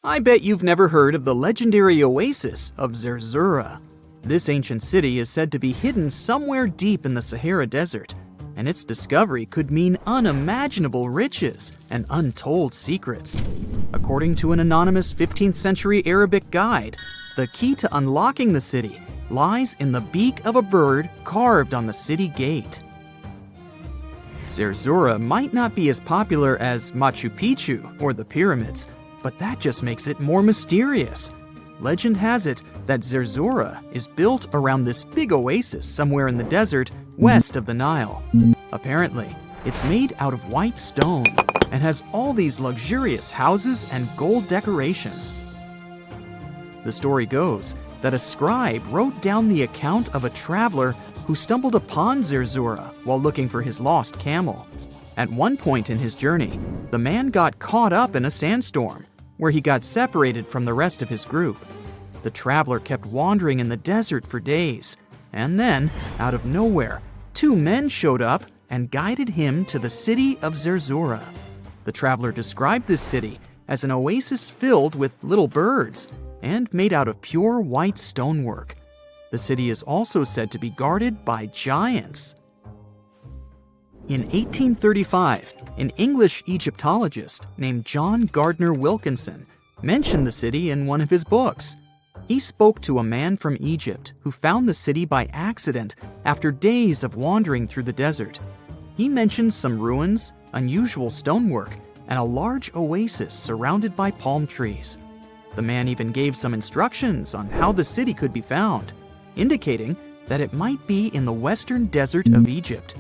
I bet you've never heard of the legendary oasis of Zerzura. This ancient city is said to be hidden somewhere deep in the Sahara Desert, and its discovery could mean unimaginable riches and untold secrets. According to an anonymous 15th century Arabic guide, the key to unlocking the city lies in the beak of a bird carved on the city gate. Zerzura might not be as popular as Machu Picchu or the pyramids, but that just makes it more mysterious. Legend has it that Zerzura is built around this big oasis somewhere in the desert west of the Nile. Apparently, it's made out of white stone and has all these luxurious houses and gold decorations. The story goes that a scribe wrote down the account of a traveler who stumbled upon Zerzura while looking for his lost camel. At one point in his journey, the man got caught up in a sandstorm, where he got separated from the rest of his group. The traveler kept wandering in the desert for days, and then, out of nowhere, two men showed up and guided him to the city of Zerzura. The traveler described this city as an oasis filled with little birds and made out of pure white stonework. The city is also said to be guarded by giants. In 1835, an English Egyptologist named John Gardner Wilkinson mentioned the city in one of his books. He spoke to a man from Egypt who found the city by accident after days of wandering through the desert. He mentioned some ruins, unusual stonework, and a large oasis surrounded by palm trees. The man even gave some instructions on how the city could be found, indicating that it might be in the western desert of Egypt.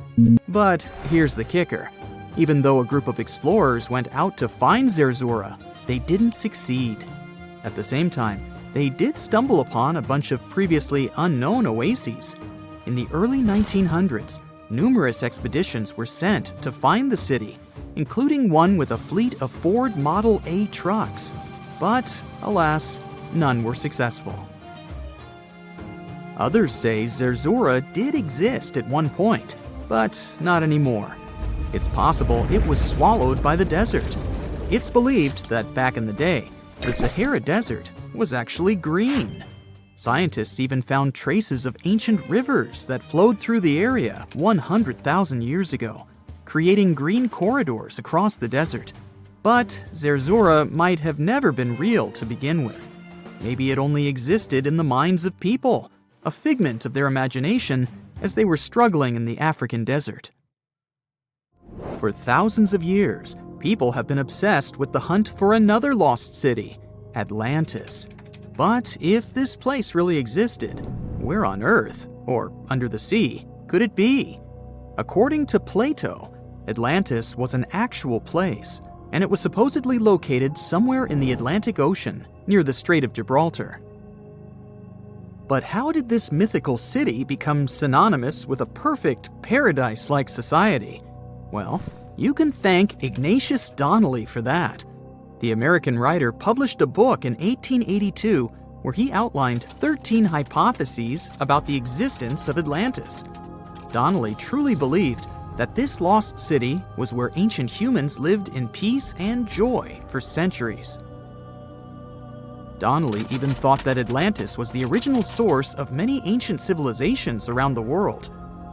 But here's the kicker. Even though a group of explorers went out to find Zerzura, they didn't succeed. At the same time, they did stumble upon a bunch of previously unknown oases. In the early 1900s, numerous expeditions were sent to find the city, including one with a fleet of Ford Model A trucks. But, alas, none were successful. Others say Zerzura did exist at one point, but not anymore. It's possible it was swallowed by the desert. It's believed that back in the day, the Sahara Desert was actually green. Scientists even found traces of ancient rivers that flowed through the area 100,000 years ago, creating green corridors across the desert. But Zerzura might have never been real to begin with. Maybe it only existed in the minds of people, a figment of their imagination as they were struggling in the African desert. For thousands of years, people have been obsessed with the hunt for another lost city, Atlantis. But if this place really existed, where on Earth, or under the sea, could it be? According to Plato, Atlantis was an actual place, and it was supposedly located somewhere in the Atlantic Ocean, near the Strait of Gibraltar. But how did this mythical city become synonymous with a perfect, paradise-like society? Well, you can thank Ignatius Donnelly for that. The American writer published a book in 1882 where he outlined 13 hypotheses about the existence of Atlantis. Donnelly truly believed that this lost city was where ancient humans lived in peace and joy for centuries. Donnelly even thought that Atlantis was the original source of many ancient civilizations around the world.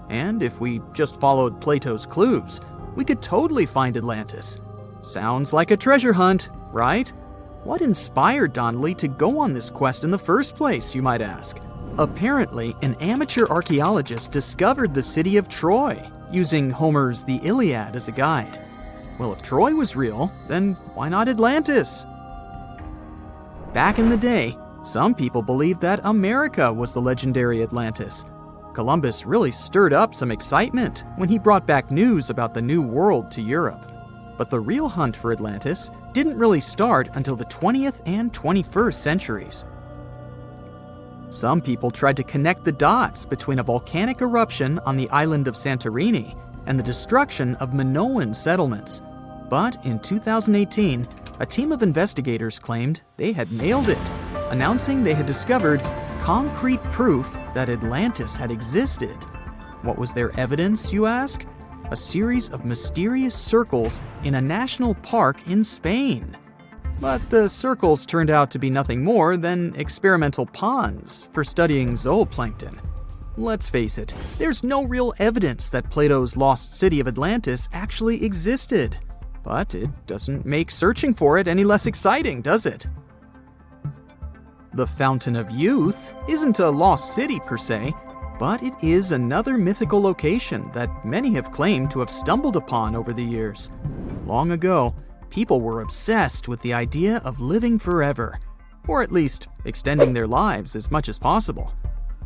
And if we just followed Plato's clues, we could totally find Atlantis. Sounds like a treasure hunt, right? What inspired Donnelly to go on this quest in the first place, you might ask? Apparently, an amateur archaeologist discovered the city of Troy, using Homer's The Iliad as a guide. Well, if Troy was real, then why not Atlantis? Back in the day, some people believed that America was the legendary Atlantis. Columbus really stirred up some excitement when he brought back news about the New World to Europe. But the real hunt for Atlantis didn't really start until the 20th and 21st centuries. Some people tried to connect the dots between a volcanic eruption on the island of Santorini and the destruction of Minoan settlements. But in 2018, a team of investigators claimed they had nailed it, announcing they had discovered concrete proof that Atlantis had existed. What was their evidence, you ask? A series of mysterious circles in a national park in Spain. But the circles turned out to be nothing more than experimental ponds for studying zooplankton. Let's face it, there's no real evidence that Plato's lost city of Atlantis actually existed. But it doesn't make searching for it any less exciting, does it? The Fountain of Youth isn't a lost city per se, but it is another mythical location that many have claimed to have stumbled upon over the years. Long ago, people were obsessed with the idea of living forever, or at least extending their lives as much as possible.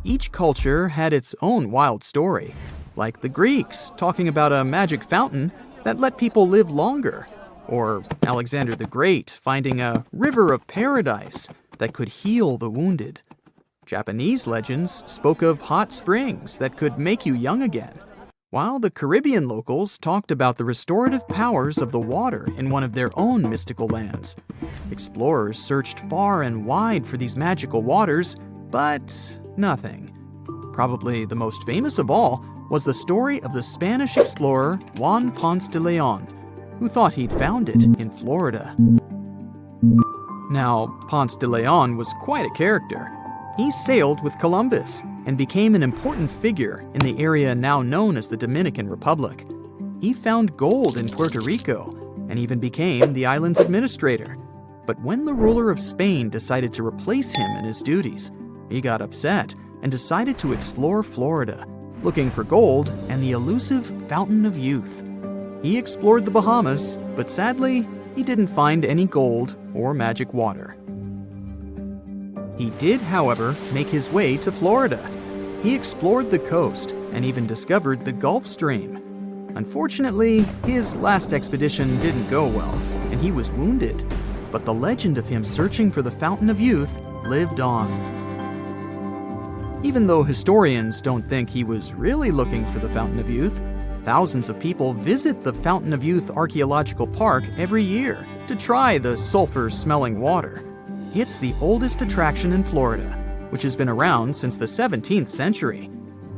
Each culture had its own wild story, like the Greeks talking about a magic fountain that let people live longer, or Alexander the Great finding a river of paradise that could heal the wounded. Japanese legends spoke of hot springs that could make you young again, while the Caribbean locals talked about the restorative powers of the water in one of their own mystical lands. Explorers searched far and wide for these magical waters, but nothing. Probably the most famous of all was the story of the Spanish explorer Juan Ponce de Leon, who thought he'd found it in Florida. Now, Ponce de Leon was quite a character. He sailed with Columbus and became an important figure in the area now known as the Dominican Republic. He found gold in Puerto Rico and even became the island's administrator. But when the ruler of Spain decided to replace him in his duties, he got upset and decided to explore Florida, looking for gold and the elusive Fountain of Youth. He explored the Bahamas, but sadly, he didn't find any gold or magic water. He did, however, make his way to Florida. He explored the coast and even discovered the Gulf Stream. Unfortunately, his last expedition didn't go well, and he was wounded. But the legend of him searching for the Fountain of Youth lived on. Even though historians don't think he was really looking for the Fountain of Youth, thousands of people visit the Fountain of Youth Archaeological Park every year to try the sulfur-smelling water. It's the oldest attraction in Florida, which has been around since the 17th century.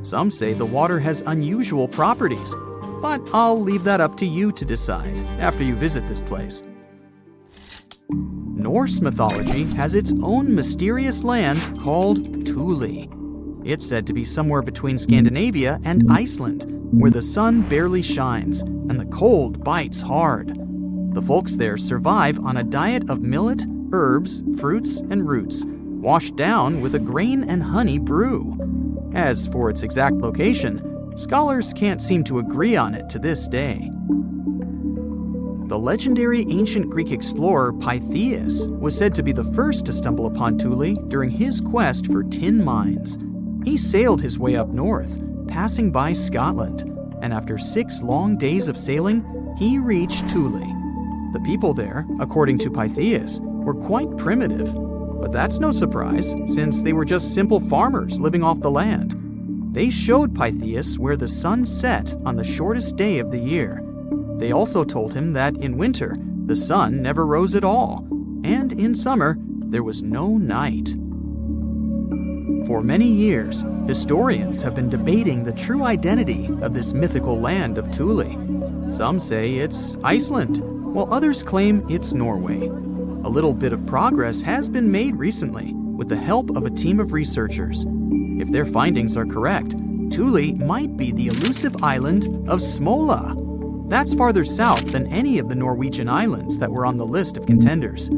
Some say the water has unusual properties, but I'll leave that up to you to decide after you visit this place. Norse mythology has its own mysterious land called Tuli. It's said to be somewhere between Scandinavia and Iceland, where the sun barely shines and the cold bites hard. The folks there survive on a diet of millet, herbs, fruits, and roots, washed down with a grain and honey brew. As for its exact location, scholars can't seem to agree on it to this day. The legendary ancient Greek explorer Pytheas was said to be the first to stumble upon Tuli during his quest for tin mines. He sailed his way up north, passing by Scotland, and after 6 long days of sailing, he reached Tuli. The people there, according to Pytheas, were quite primitive, but that's no surprise since they were just simple farmers living off the land. They showed Pytheas where the sun set on the shortest day of the year. They also told him that in winter, the sun never rose at all, and in summer, there was no night. For many years, historians have been debating the true identity of this mythical land of Tuli. Some say it's Iceland, while others claim it's Norway. A little bit of progress has been made recently with the help of a team of researchers. If their findings are correct, Tuli might be the elusive island of Smola. That's farther south than any of the Norwegian islands that were on the list of contenders.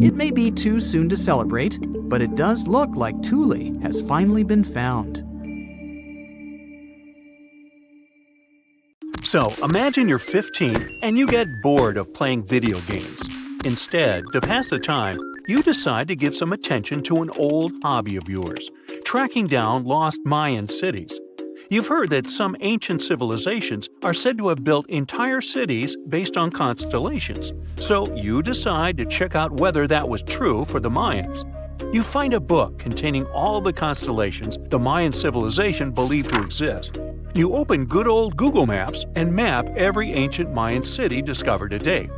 It may be too soon to celebrate, but it does look like Tuli has finally been found. So, imagine you're 15 and you get bored of playing video games. Instead, to pass the time, you decide to give some attention to an old hobby of yours, tracking down lost Mayan cities. You've heard that some ancient civilizations are said to have built entire cities based on constellations, so you decide to check out whether that was true for the Mayans. You find a book containing all the constellations the Mayan civilization believed to exist. You open good old Google Maps and map every ancient Mayan city discovered to date.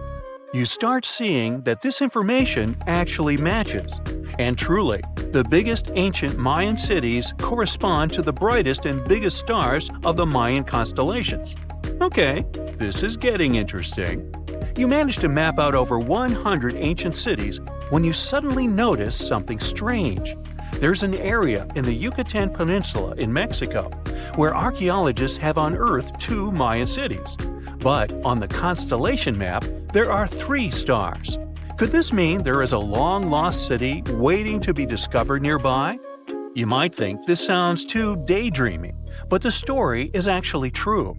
You start seeing that this information actually matches. And truly, the biggest ancient Mayan cities correspond to the brightest and biggest stars of the Mayan constellations. Okay, this is getting interesting. You manage to map out over 100 ancient cities when you suddenly notice something strange. There's an area in the Yucatan Peninsula in Mexico where archaeologists have unearthed 2 Mayan cities. But on the constellation map, there are 3 stars. Could this mean there is a long-lost city waiting to be discovered nearby? You might think this sounds too daydreaming, but the story is actually true.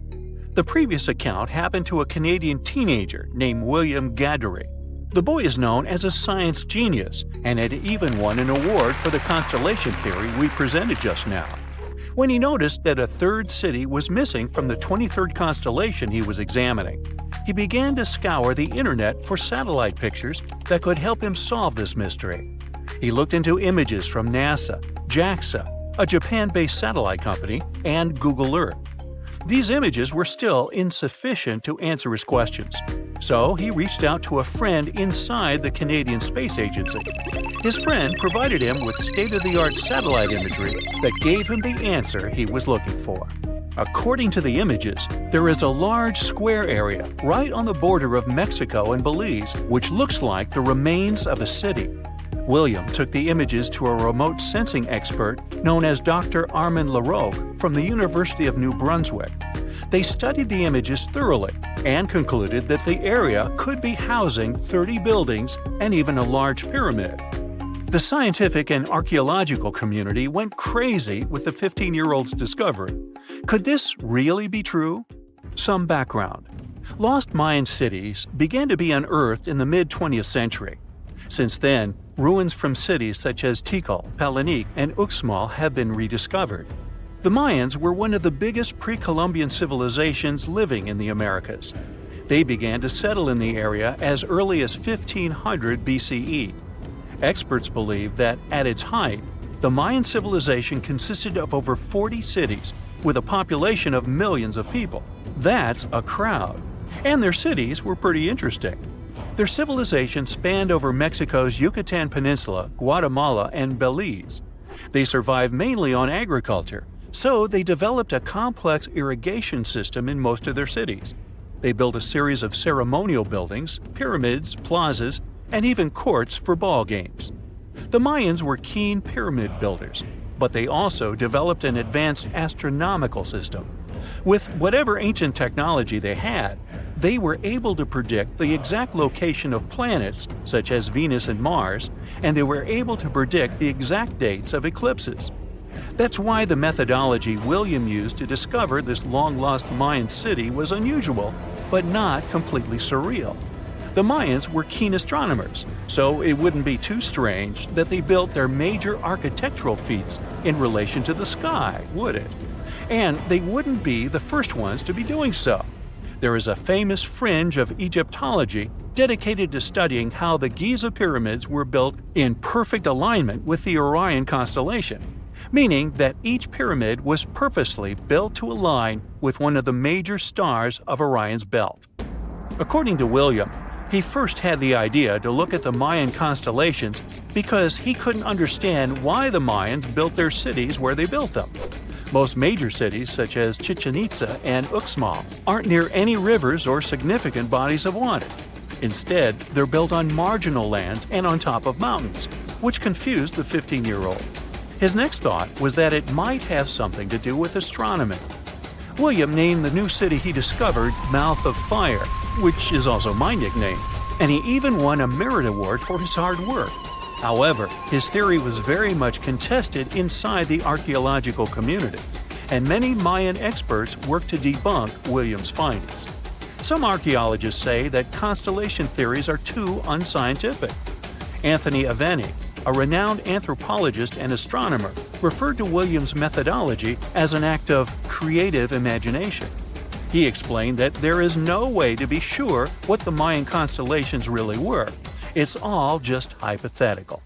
The previous account happened to a Canadian teenager named William Gadie. The boy is known as a science genius and had even won an award for the constellation theory we presented just now. When he noticed that a 3rd city was missing from the 23rd constellation he was examining, he began to scour the internet for satellite pictures that could help him solve this mystery. He looked into images from NASA, JAXA, a Japan-based satellite company, and Google Earth. These images were still insufficient to answer his questions, so he reached out to a friend inside the Canadian Space Agency. His friend provided him with state-of-the-art satellite imagery that gave him the answer he was looking for. According to the images, there is a large square area right on the border of Mexico and Belize, which looks like the remains of a city. William took the images to a remote sensing expert known as Dr. Armand Larocque from the University of New Brunswick. They studied the images thoroughly and concluded that the area could be housing 30 buildings and even a large pyramid. The scientific and archaeological community went crazy with the 15-year-old's discovery. Could this really be true? Some background. Lost Mayan cities began to be unearthed in the mid-20th century. Since then, ruins from cities such as Tikal, Palenque, and Uxmal have been rediscovered. The Mayans were one of the biggest pre-Columbian civilizations living in the Americas. They began to settle in the area as early as 1500 BCE. Experts believe that, at its height, the Mayan civilization consisted of over 40 cities with a population of millions of people. That's a crowd. And their cities were pretty interesting. Their civilization spanned over Mexico's Yucatan Peninsula, Guatemala, and Belize. They survived mainly on agriculture, so they developed a complex irrigation system in most of their cities. They built a series of ceremonial buildings, pyramids, plazas, and even courts for ball games. The Mayans were keen pyramid builders, but they also developed an advanced astronomical system. With whatever ancient technology they had, they were able to predict the exact location of planets, such as Venus and Mars, and they were able to predict the exact dates of eclipses. That's why the methodology William used to discover this long-lost Mayan city was unusual, but not completely surreal. The Mayans were keen astronomers, so it wouldn't be too strange that they built their major architectural feats in relation to the sky, would it? And they wouldn't be the first ones to be doing so. There is a famous fringe of Egyptology dedicated to studying how the Giza pyramids were built in perfect alignment with the Orion constellation, meaning that each pyramid was purposely built to align with one of the major stars of Orion's belt. According to William, he first had the idea to look at the Mayan constellations because he couldn't understand why the Mayans built their cities where they built them. Most major cities, such as Chichen Itza and Uxmal, aren't near any rivers or significant bodies of water. Instead, they're built on marginal lands and on top of mountains, which confused the 15-year-old. His next thought was that it might have something to do with astronomy. William named the new city he discovered Mouth of Fire, which is also my nickname, and he even won a merit award for his hard work. However, his theory was very much contested inside the archaeological community, and many Mayan experts worked to debunk William's findings. Some archaeologists say that constellation theories are too unscientific. Anthony Aveni, a renowned anthropologist and astronomer, referred to William's methodology as an act of creative imagination. He explained that there is no way to be sure what the Mayan constellations really were. It's all just hypothetical.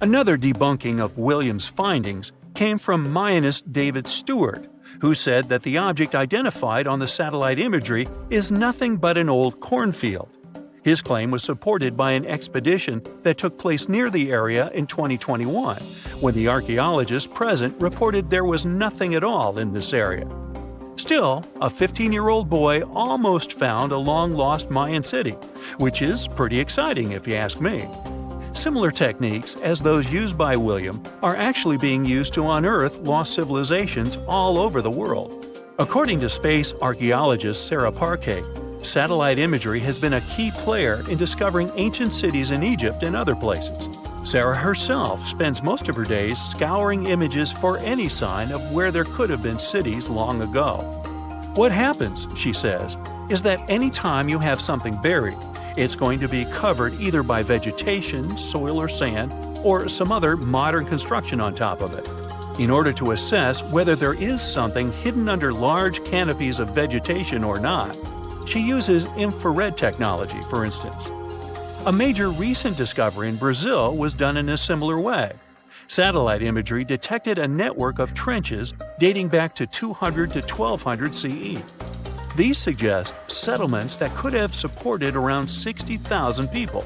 Another debunking of William's findings came from Mayanist David Stewart, who said that the object identified on the satellite imagery is nothing but an old cornfield. His claim was supported by an expedition that took place near the area in 2021, when the archaeologists present reported there was nothing at all in this area. Still, a 15-year-old boy almost found a long-lost Mayan city, which is pretty exciting if you ask me. Similar techniques as those used by William are actually being used to unearth lost civilizations all over the world. According to space archaeologist Sarah Parquet, satellite imagery has been a key player in discovering ancient cities in Egypt and other places. Sarah herself spends most of her days scouring images for any sign of where there could have been cities long ago. What happens, she says, is that any time you have something buried, it's going to be covered either by vegetation, soil or sand, or some other modern construction on top of it. In order to assess whether there is something hidden under large canopies of vegetation or not, she uses infrared technology, for instance. A major recent discovery in Brazil was done in a similar way. Satellite imagery detected a network of trenches dating back to 200 to 1200 CE. These suggest settlements that could have supported around 60,000 people.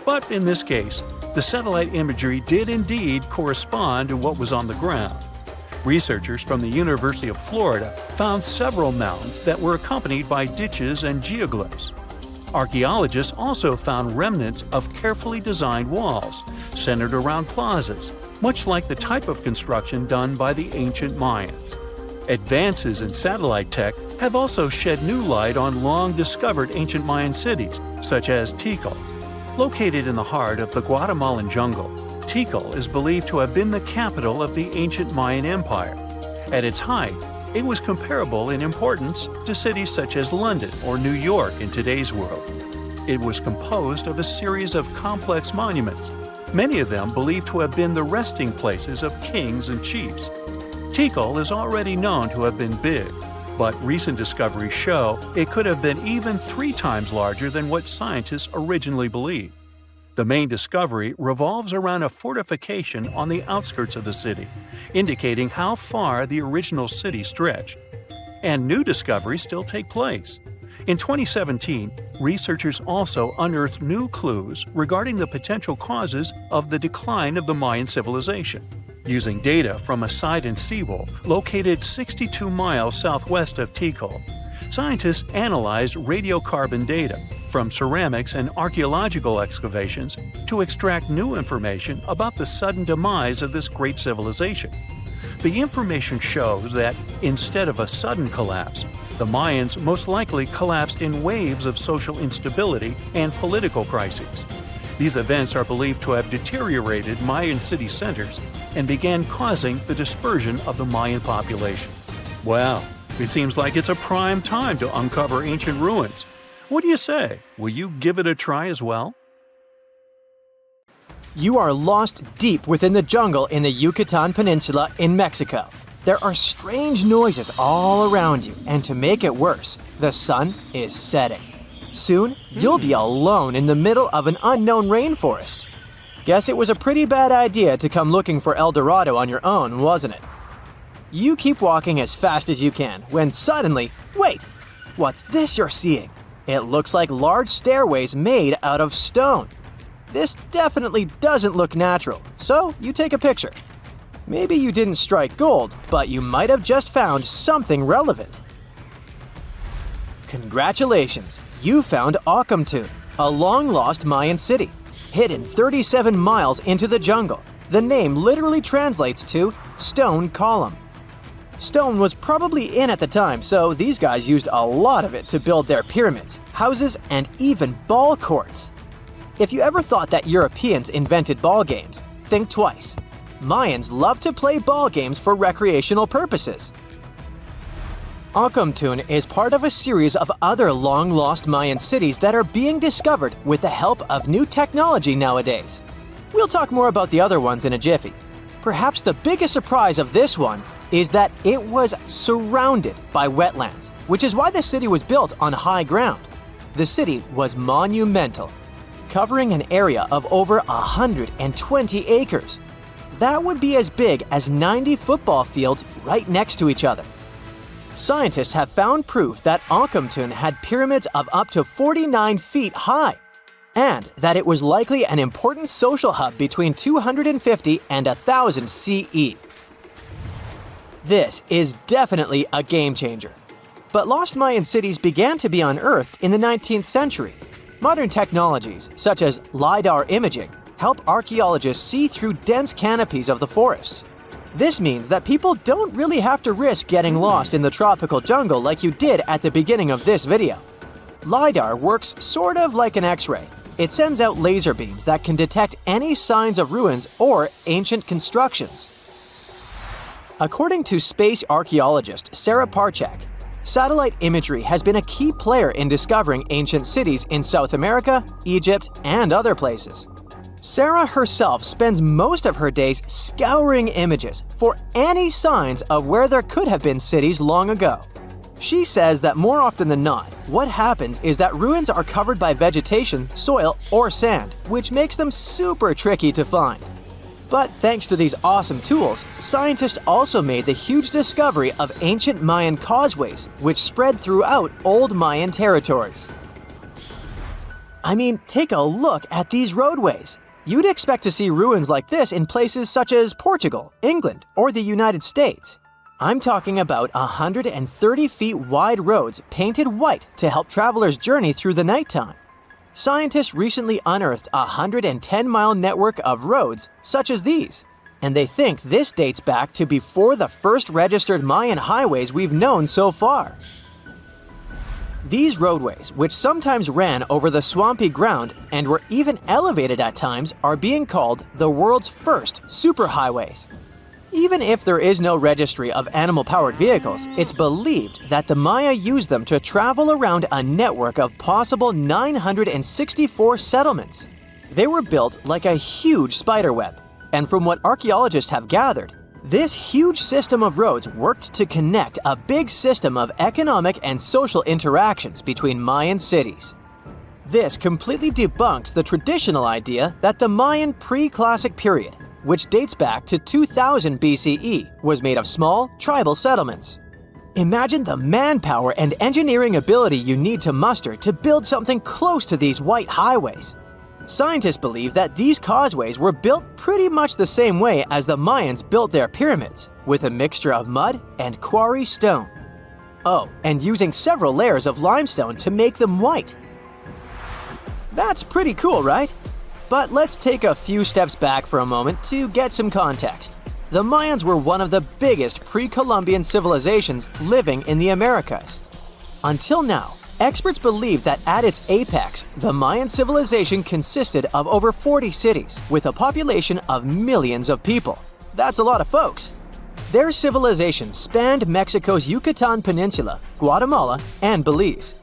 But in this case, the satellite imagery did indeed correspond to what was on the ground. Researchers from the University of Florida found several mounds that were accompanied by ditches and geoglyphs. Archaeologists also found remnants of carefully designed walls, centered around plazas, much like the type of construction done by the ancient Mayans. Advances in satellite tech have also shed new light on long-discovered ancient Mayan cities, such as Tikal. Located in the heart of the Guatemalan jungle, Tikal is believed to have been the capital of the ancient Mayan Empire. At its height, it was comparable in importance to cities such as London or New York in today's world. It was composed of a series of complex monuments, many of them believed to have been the resting places of kings and chiefs. Tikal is already known to have been big, but recent discoveries show it could have been even 3 times larger than what scientists originally believed. The main discovery revolves around a fortification on the outskirts of the city, indicating how far the original city stretched. And new discoveries still take place. In 2017, researchers also unearthed new clues regarding the potential causes of the decline of the Mayan civilization. Using data from a site in Sewell, located 62 miles southwest of Tikal, scientists analyzed radiocarbon data from ceramics and archaeological excavations to extract new information about the sudden demise of this great civilization. The information shows that, instead of a sudden collapse, the Mayans most likely collapsed in waves of social instability and political crises. These events are believed to have deteriorated Mayan city centers and began causing the dispersion of the Mayan population. Wow, it seems like it's a prime time to uncover ancient ruins. What do you say? Will you give it a try as well? You are lost deep within the jungle in the Yucatan Peninsula in Mexico. There are strange noises all around you, and to make it worse, the sun is setting. Soon, you'll be alone in the middle of an unknown rainforest. Guess it was a pretty bad idea to come looking for El Dorado on your own, wasn't it? You keep walking as fast as you can when suddenly, wait! What's this you're seeing? It looks like large stairways made out of stone. This definitely doesn't look natural, so you take a picture. Maybe you didn't strike gold, but you might have just found something relevant. Congratulations! You found Akamtun, a long-lost Mayan city, hidden 37 miles into the jungle. The name literally translates to stone column. Stone was probably in at the time, so these guys used a lot of it to build their pyramids, houses, and even ball courts. If you ever thought that Europeans invented ball games, think twice. Mayans love to play ball games for recreational purposes. Akamtun is part of a series of other long-lost Mayan cities that are being discovered with the help of new technology nowadays. We'll talk more about the other ones in a jiffy. Perhaps the biggest surprise of this one is that it was surrounded by wetlands, which is why the city was built on high ground. The city was monumental, covering an area of over 120 acres. That would be as big as 90 football fields right next to each other. Scientists have found proof that Akamtun had pyramids of up to 49 feet high, and that it was likely an important social hub between 250 and 1000 CE. This is definitely a game changer. But lost Mayan cities began to be unearthed in the 19th century. Modern technologies, such as LiDAR imaging, help archaeologists see through dense canopies of the forests. This means that people don't really have to risk getting lost in the tropical jungle like you did at the beginning of this video. LiDAR works sort of like an X-ray. It sends out laser beams that can detect any signs of ruins or ancient constructions. According to space archaeologist Sarah Parchak, satellite imagery has been a key player in discovering ancient cities in South America, Egypt, and other places. Sarah herself spends most of her days scouring images for any signs of where there could have been cities long ago. She says that more often than not, what happens is that ruins are covered by vegetation, soil, or sand, which makes them super tricky to find. But thanks to these awesome tools, scientists also made the huge discovery of ancient Mayan causeways, which spread throughout old Mayan territories. I mean, take a look at these roadways. You'd expect to see ruins like this in places such as Portugal, England, or the United States. I'm talking about 130 feet wide roads painted white to help travelers journey through the nighttime. Scientists recently unearthed a 110-mile network of roads such as these, and they think this dates back to before the first registered Mayan highways we've known so far. These roadways, which sometimes ran over the swampy ground and were even elevated at times, are being called the world's first superhighways. Even if there is no registry of animal-powered vehicles, it's believed that the Maya used them to travel around a network of possible 964 settlements. They were built like a huge spiderweb, and from what archaeologists have gathered, this huge system of roads worked to connect a big system of economic and social interactions between Mayan cities. This completely debunks the traditional idea that the Mayan pre-classic period, which dates back to 2000 BCE, was made of small, tribal settlements. Imagine the manpower and engineering ability you need to muster to build something close to these white highways. Scientists believe that these causeways were built pretty much the same way as the Mayans built their pyramids, with a mixture of mud and quarry stone. Oh, and using several layers of limestone to make them white. That's pretty cool, right? But let's take a few steps back for a moment to get some context. The Mayans were one of the biggest pre-Columbian civilizations living in the Americas. Until now, experts believe that at its apex, the Mayan civilization consisted of over 40 cities with a population of millions of people. That's a lot of folks. Their civilization spanned Mexico's Yucatan Peninsula, Guatemala, and Belize.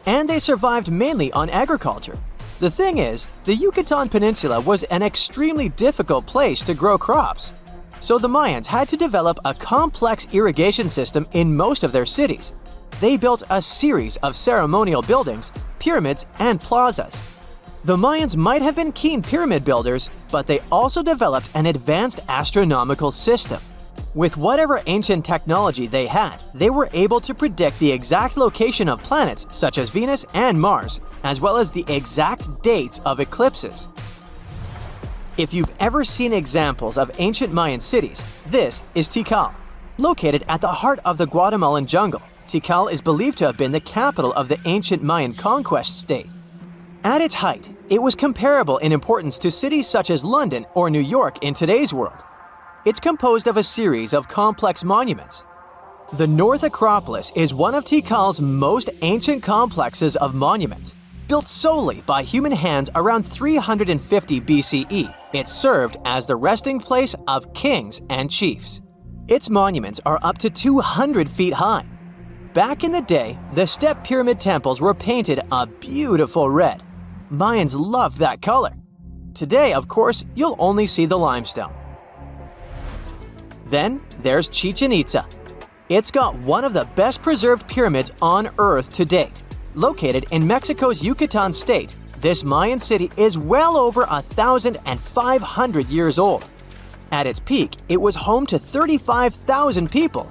And they survived mainly on agriculture. The thing is, the Yucatan Peninsula was an extremely difficult place to grow crops. So the Mayans had to develop a complex irrigation system in most of their cities. They built a series of ceremonial buildings, pyramids, and plazas. The Mayans might have been keen pyramid builders, but they also developed an advanced astronomical system. With whatever ancient technology they had, they were able to predict the exact location of planets such as Venus and Mars, as well as the exact dates of eclipses. If you've ever seen examples of ancient Mayan cities, this is Tikal. Located at the heart of the Guatemalan jungle, Tikal is believed to have been the capital of the ancient Mayan conquest state. At its height, it was comparable in importance to cities such as London or New York in today's world. It's composed of a series of complex monuments. The North Acropolis is one of Tikal's most ancient complexes of monuments. Built solely by human hands around 350 BCE, it served as the resting place of kings and chiefs. Its monuments are up to 200 feet high. Back in the day, the step pyramid temples were painted a beautiful red. Mayans loved that color. Today, of course, you'll only see the limestone. Then there's Chichen Itza. It's got one of the best preserved pyramids on Earth to date. Located in Mexico's Yucatan state, this Mayan city is well over 1,500 years old. At its peak, it was home to 35,000 people.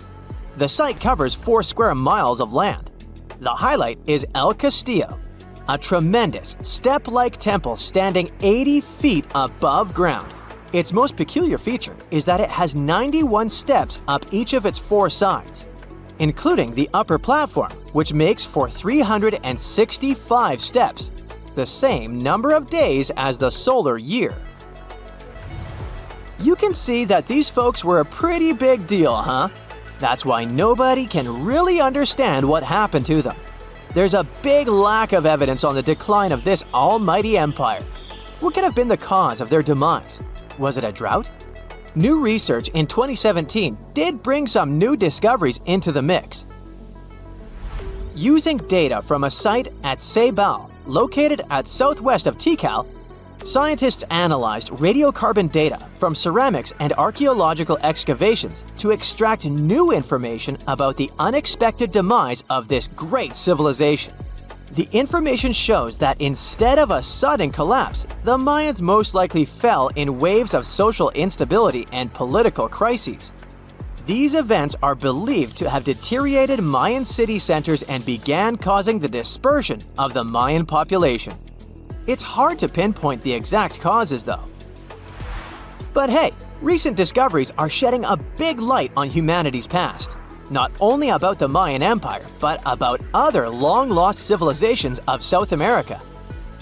The site covers 4 square miles of land. The highlight is El Castillo, a tremendous step-like temple standing 80 feet above ground. Its most peculiar feature is that it has 91 steps up each of its 4 sides. including the upper platform, which makes for 365 steps, the same number of days as the solar year. You can see that these folks were a pretty big deal, huh? That's why nobody can really understand what happened to them. There's a big lack of evidence on the decline of this almighty empire. What could have been the cause of their demise? Was it a drought? New research in 2017 did bring some new discoveries into the mix. Using data from a site at Ceibal, located at southwest of Tikal, scientists analyzed radiocarbon data from ceramics and archaeological excavations to extract new information about the unexpected demise of this great civilization. The information shows that instead of a sudden collapse, the Mayans most likely fell in waves of social instability and political crises. These events are believed to have deteriorated Mayan city centers and began causing the dispersion of the Mayan population. It's hard to pinpoint the exact causes, though. But hey, recent discoveries are shedding a big light on humanity's past. Not only about the Mayan Empire, but about other long-lost civilizations of South America.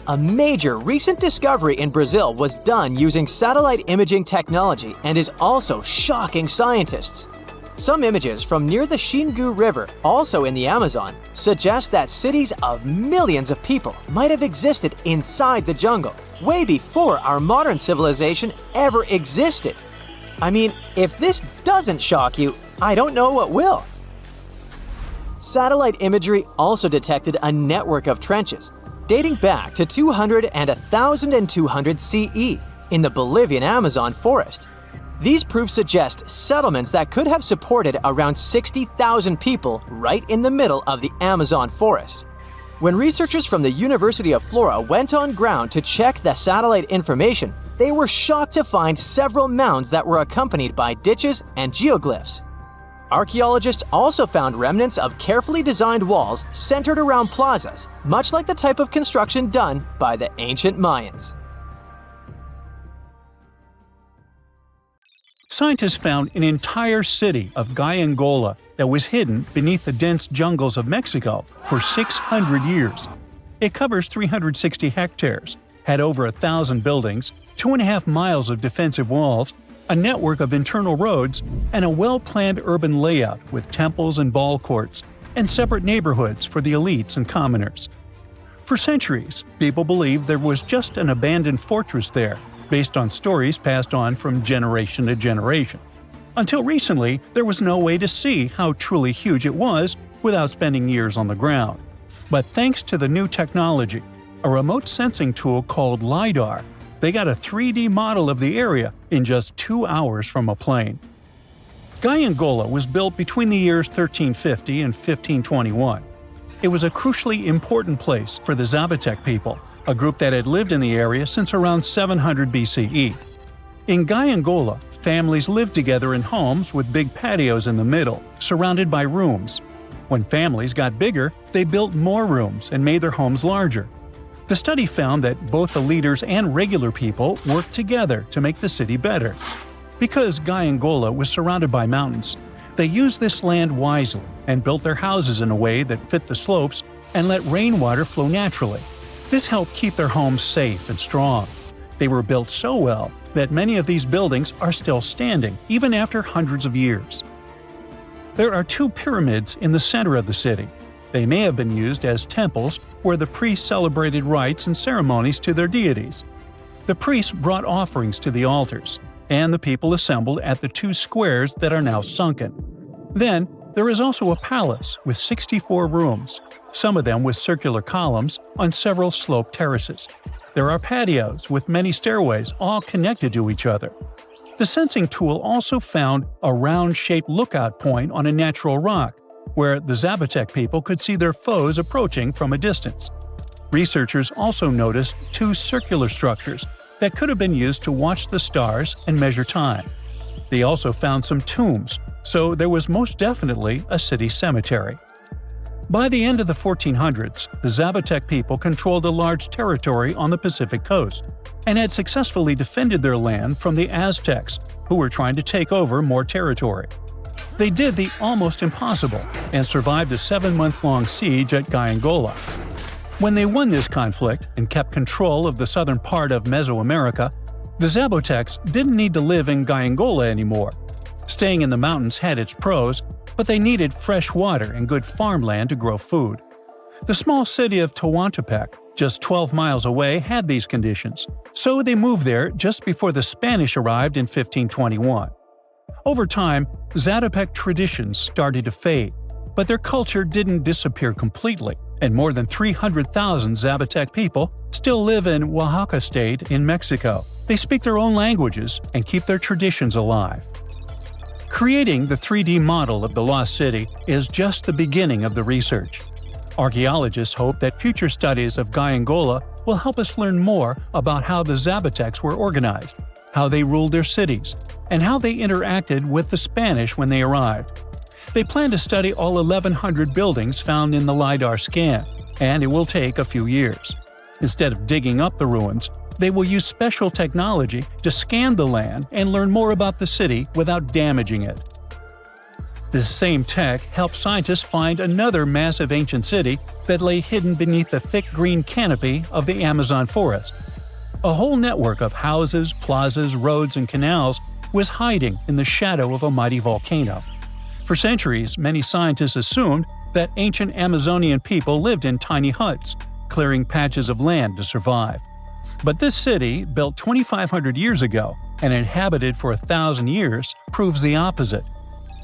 A major recent discovery in Brazil was done using satellite imaging technology and is also shocking scientists. Some images from near the Xingu River, also in the Amazon, suggest that cities of millions of people might have existed inside the jungle, way before our modern civilization ever existed. I mean, if this doesn't shock you, I don't know what will. Satellite imagery also detected a network of trenches dating back to 200 and 1200 CE in the Bolivian Amazon forest. These proofs suggest settlements that could have supported around 60,000 people right in the middle of the Amazon forest. When researchers from the University of Florida went on ground to check the satellite information, they were shocked to find several mounds that were accompanied by ditches and geoglyphs. Archaeologists also found remnants of carefully designed walls centered around plazas, much like the type of construction done by the ancient Mayans. Scientists found an entire city of Gyangola that was hidden beneath the dense jungles of Mexico for 600 years. It covers 360 hectares, had over 1,000 buildings, 2.5 miles of defensive walls, a network of internal roads, and a well-planned urban layout with temples and ball courts, and separate neighborhoods for the elites and commoners. For centuries, people believed there was just an abandoned fortress there, based on stories passed on from generation to generation. Until recently, there was no way to see how truly huge it was without spending years on the ground. But thanks to the new technology, a remote sensing tool called LiDAR, they got a 3D model of the area in just 2 hours from a plane. Gyangola was built between the years 1350 and 1521. It was a crucially important place for the Zapotec people, a group that had lived in the area since around 700 BCE. In Gyangola, families lived together in homes with big patios in the middle, surrounded by rooms. When families got bigger, they built more rooms and made their homes larger. The study found that both the leaders and regular people worked together to make the city better. Because Gyangola was surrounded by mountains, they used this land wisely and built their houses in a way that fit the slopes and let rainwater flow naturally. This helped keep their homes safe and strong. They were built so well that many of these buildings are still standing, even after hundreds of years. There are 2 pyramids in the center of the city. They may have been used as temples where the priests celebrated rites and ceremonies to their deities. The priests brought offerings to the altars, and the people assembled at the 2 squares that are now sunken. Then, there is also a palace with 64 rooms, some of them with circular columns on several sloped terraces. There are patios with many stairways all connected to each other. The sensing tool also found a round-shaped lookout point on a natural rock, where the Zapotec people could see their foes approaching from a distance. Researchers also noticed 2 circular structures that could have been used to watch the stars and measure time. They also found some tombs, so there was most definitely a city cemetery. By the end of the 1400s, the Zapotec people controlled a large territory on the Pacific coast and had successfully defended their land from the Aztecs, who were trying to take over more territory. They did the almost impossible and survived a 7-month-long siege at Gyangola. When they won this conflict and kept control of the southern part of Mesoamerica, the Zapotecs didn't need to live in Gyangola anymore. Staying in the mountains had its pros, but they needed fresh water and good farmland to grow food. The small city of Tehuantepec, just 12 miles away, had these conditions, so they moved there just before the Spanish arrived in 1521. Over time, Zatopek traditions started to fade, but their culture didn't disappear completely, and more than 300,000 Zapotec people still live in Oaxaca State in Mexico. They speak their own languages and keep their traditions alive. Creating the 3D model of the lost city is just the beginning of the research. Archaeologists hope that future studies of Gyangola will help us learn more about how the Zapotecs were organized, how they ruled their cities, and how they interacted with the Spanish when they arrived. They plan to study all 1,100 buildings found in the LiDAR scan, and it will take a few years. Instead of digging up the ruins, they will use special technology to scan the land and learn more about the city without damaging it. This same tech helped scientists find another massive ancient city that lay hidden beneath the thick green canopy of the Amazon forest. A whole network of houses, plazas, roads, and canals was hiding in the shadow of a mighty volcano. For centuries, many scientists assumed that ancient Amazonian people lived in tiny huts, clearing patches of land to survive. But this city, built 2,500 years ago and inhabited for 1,000 years, proves the opposite.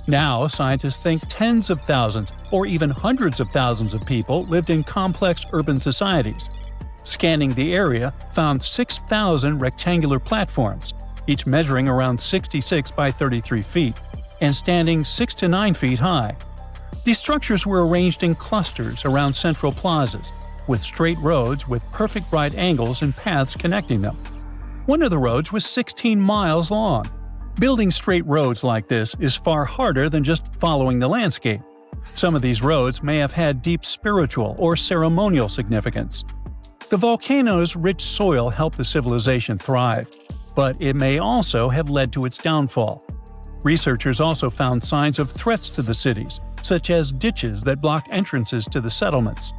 Now, scientists think tens of thousands or even hundreds of thousands of people lived in complex urban societies. Scanning the area found 6,000 rectangular platforms, each measuring around 66 by 33 feet, and standing 6 to 9 feet high. These structures were arranged in clusters around central plazas, with straight roads with perfect right angles and paths connecting them. One of the roads was 16 miles long. Building straight roads like this is far harder than just following the landscape. Some of these roads may have had deep spiritual or ceremonial significance. The volcano's rich soil helped the civilization thrive, but it may also have led to its downfall. Researchers also found signs of threats to the cities, such as ditches that blocked entrances to the settlements.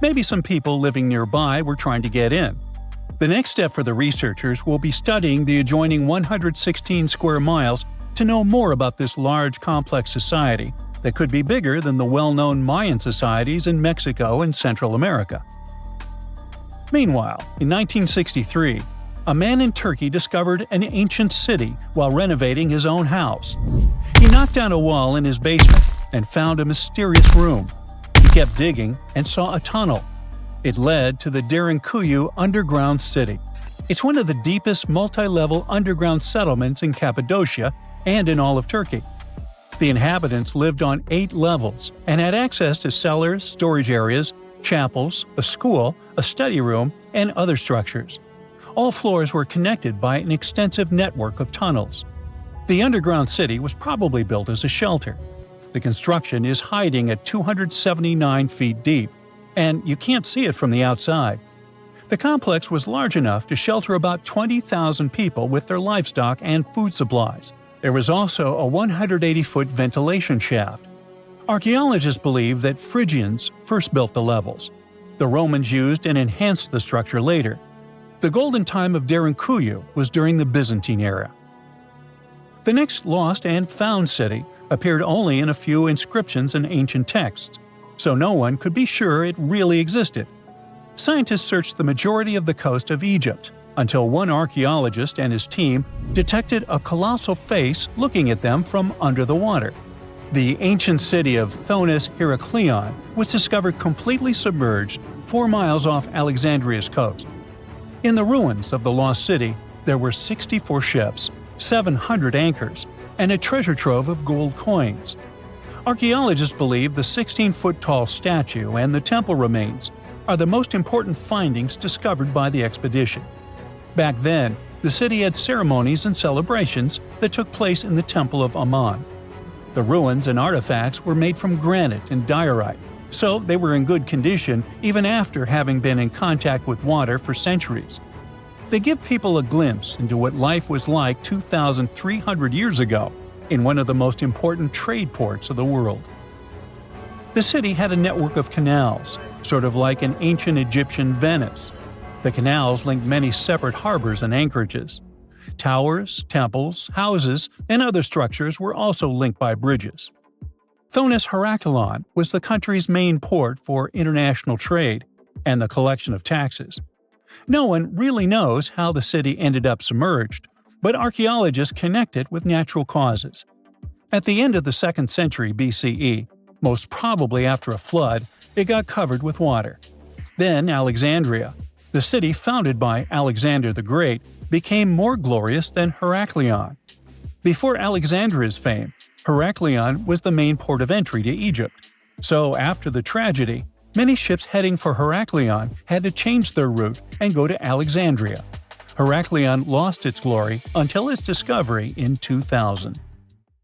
Maybe some people living nearby were trying to get in. The next step for the researchers will be studying the adjoining 116 square miles to know more about this large, complex society that could be bigger than the well-known Mayan societies in Mexico and Central America. Meanwhile, in 1963, a man in Turkey discovered an ancient city while renovating his own house. He knocked down a wall in his basement and found a mysterious room. He kept digging and saw a tunnel. It led to the Derinkuyu underground city. It's one of the deepest multi-level underground settlements in Cappadocia and in all of Turkey. The inhabitants lived on 8 levels and had access to cellars, storage areas, chapels, a school, a study room, and other structures. All floors were connected by an extensive network of tunnels. The underground city was probably built as a shelter. The construction is hiding at 279 feet deep, and you can't see it from the outside. The complex was large enough to shelter about 20,000 people with their livestock and food supplies. There was also a 180-foot ventilation shaft. Archaeologists believe that Phrygians first built the levels. The Romans used and enhanced the structure later. The golden time of Derinkuyu was during the Byzantine era. The next lost and found city appeared only in a few inscriptions and ancient texts, so no one could be sure it really existed. Scientists searched the majority of the coast of Egypt until one archaeologist and his team detected a colossal face looking at them from under the water. The ancient city of Thonis-Heracleion was discovered completely submerged 4 miles off Alexandria's coast. In the ruins of the lost city, there were 64 ships, 700 anchors, and a treasure trove of gold coins. Archaeologists believe the 16-foot-tall statue and the temple remains are the most important findings discovered by the expedition. Back then, the city had ceremonies and celebrations that took place in the Temple of Ammon. The ruins and artifacts were made from granite and diorite, so they were in good condition even after having been in contact with water for centuries. They give people a glimpse into what life was like 2,300 years ago in one of the most important trade ports of the world. The city had a network of canals, sort of like an ancient Egyptian Venice. The canals linked many separate harbors and anchorages. Towers, temples, houses, and other structures were also linked by bridges. Thonis-Heracleion was the country's main port for international trade and the collection of taxes. No one really knows how the city ended up submerged, but archaeologists connect it with natural causes. At the end of the 2nd century BCE, most probably after a flood, it got covered with water. Then Alexandria, the city founded by Alexander the Great, became more glorious than Heracleion. Before Alexandria's fame, Heracleion was the main port of entry to Egypt. So after the tragedy, many ships heading for Heracleion had to change their route and go to Alexandria. Heracleion lost its glory until its discovery in 2000.